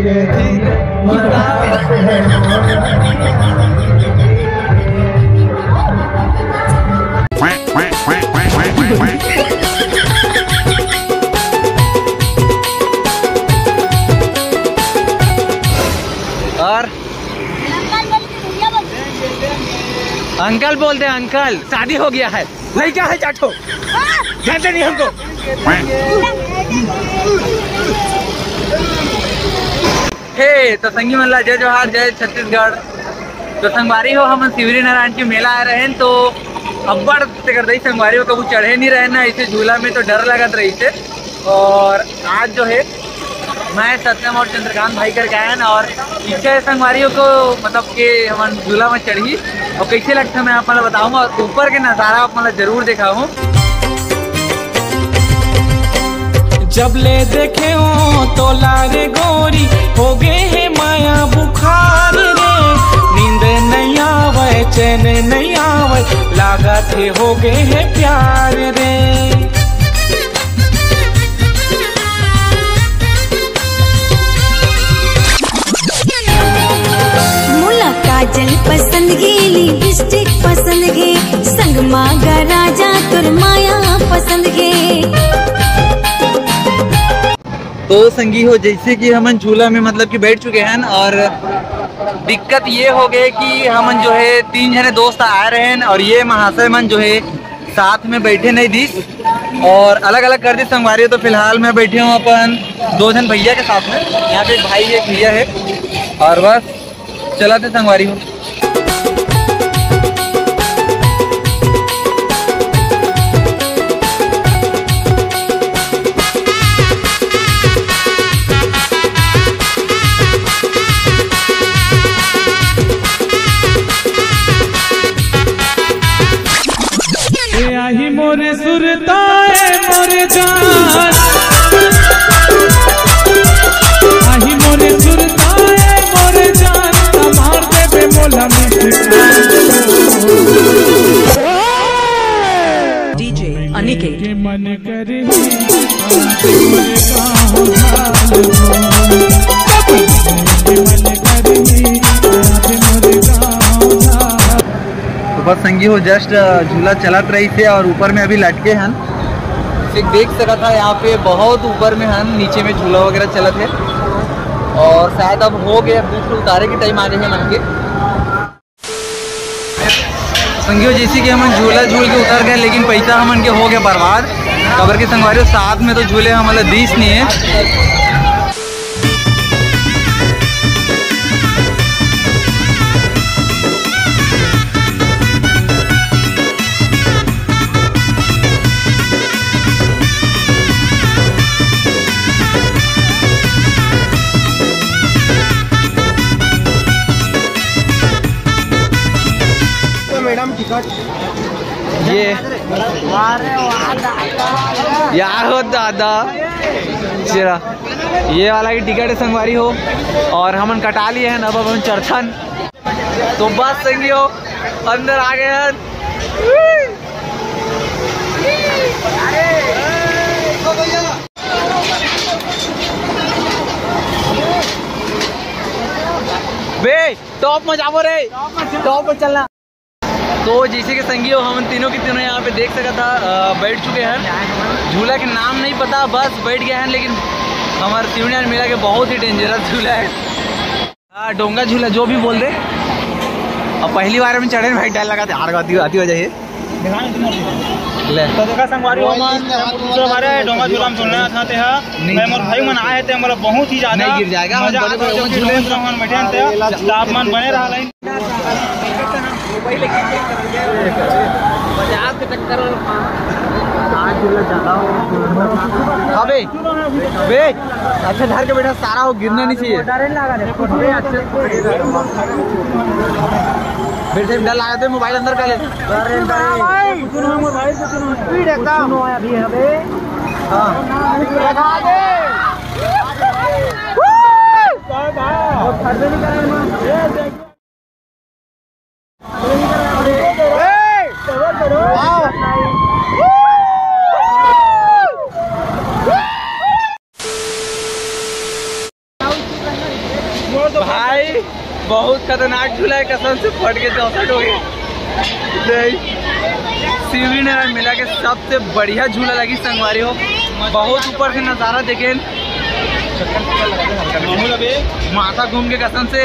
और अंकल बोलते हैं, अंकल शादी हो गया है, लड़का है जाठो, जानते नहीं हमको। हे तो संगी मल्ला, जय जोहार, जय छत्तीसगढ़। तो संगवारी हो हम शिवरी नारायण की मेला आ रहे हैं, तो अब्बड़ कर रही संगवारी हो कबू चढ़े नहीं रहे ना इसे झूला में, तो डर लगत रही थे। और आज जो है मैं सत्यम और चंद्रकांत भाई करके आए ना, और इच्छा है संगवारियों को मतलब कि हम झूला में चढ़ी और कैसे लगता है मैं आप मतलब बताऊंगा, और ऊपर के नज़ारा आप मतलब जरूर देखा हूँ। जब ले देखे हो तो लारे गोरी हो गए है माया बुखार रे, नींद नहीं आवे चैन नहीं आवे लागत है हो गए है प्यार रे। मुला काजल पसंद गेली, लिपस्टिक पसंद गे, संग मागा राजा तुर माया पसंद गे। तो संगी हो जैसे कि हमन झूला में मतलब कि बैठ चुके हैं, और दिक्कत ये हो गई कि हमन जो है 3 जने दोस्त आ रहे हैं, और ये महाशय मन जो है साथ में बैठे नहीं दिस, और अलग अलग कर दी संगवारी। तो फिलहाल मैं बैठे हूँ अपन 2 जन भैया के साथ में, यहाँ पे एक भाई एक भैया है, और बस चला थे संगवारी हो। आही मोरे सुरताए मोरे जान, आही मोरे सुरताए मोरे जान, तमार देवे मोला डीजे अनिकेत के मन करे बस संगी हो जस्ट झूला चलत रही थे, और ऊपर में अभी लटके हैं, देख सका था यहाँ पे बहुत ऊपर में हैं, नीचे में झूला वगैरह चलत है, और शायद अब हो गया दूसरे उतारे के टाइम आ रहे हैं मन के संगी हो। जैसे कि हम झूला झूल के उतर गए, लेकिन पैसा हमन के हो गया बर्बाद। खबर के संगवारी साथ में तो झूले हमारे दिस नहीं है। ये यार हो दादा चला, ये वाला की टिकट है संगवारी हो, और हमन कटा लिए हैं, अब हम चरथन। तो बस संगी हो अंदर आ गए हैं। बे टॉप में जाओ रे, टॉप में चलना। तो जैसे कि संगी हो हम तीनों की तीनों यहाँ पे देख सका था बैठ चुके हैं। झूला के नाम नहीं पता, बस बैठ गए हैं, लेकिन हमारे शिवनी मेला के बहुत ही डेंजरस झूला है। हाँ डोंगा झूला जो भी बोल दे। अब पहली बार में चढ़े भाई डर लगा था, आती हो जाइए तो देखा संगवारी हमारे डोंगा झूला में सुनना था ते मैं मोर भाई मन आए थे, हमरा बहुत ही ज्यादा नहीं गिर जाएगा मजा आता है, जो झूले में बैठे थे तापमान बने रहा लाइन बजाज के टक्कर आज झूला ज्यादा हो। अबे बे अच्छा धर के बैठा, सारा हो गिरना नहीं चाहिए। फिर से डर लगा तो मोबाइल अंदर कर ले। भाई बहुत खतरनाक झूला है, कसम से फट के चौसठ हो गए। शिवरी नारायण मेला के सबसे बढ़िया झूला लगी संगवारी हो, बहुत ऊपर से नज़ारा देखें, माथा घूम के कसम से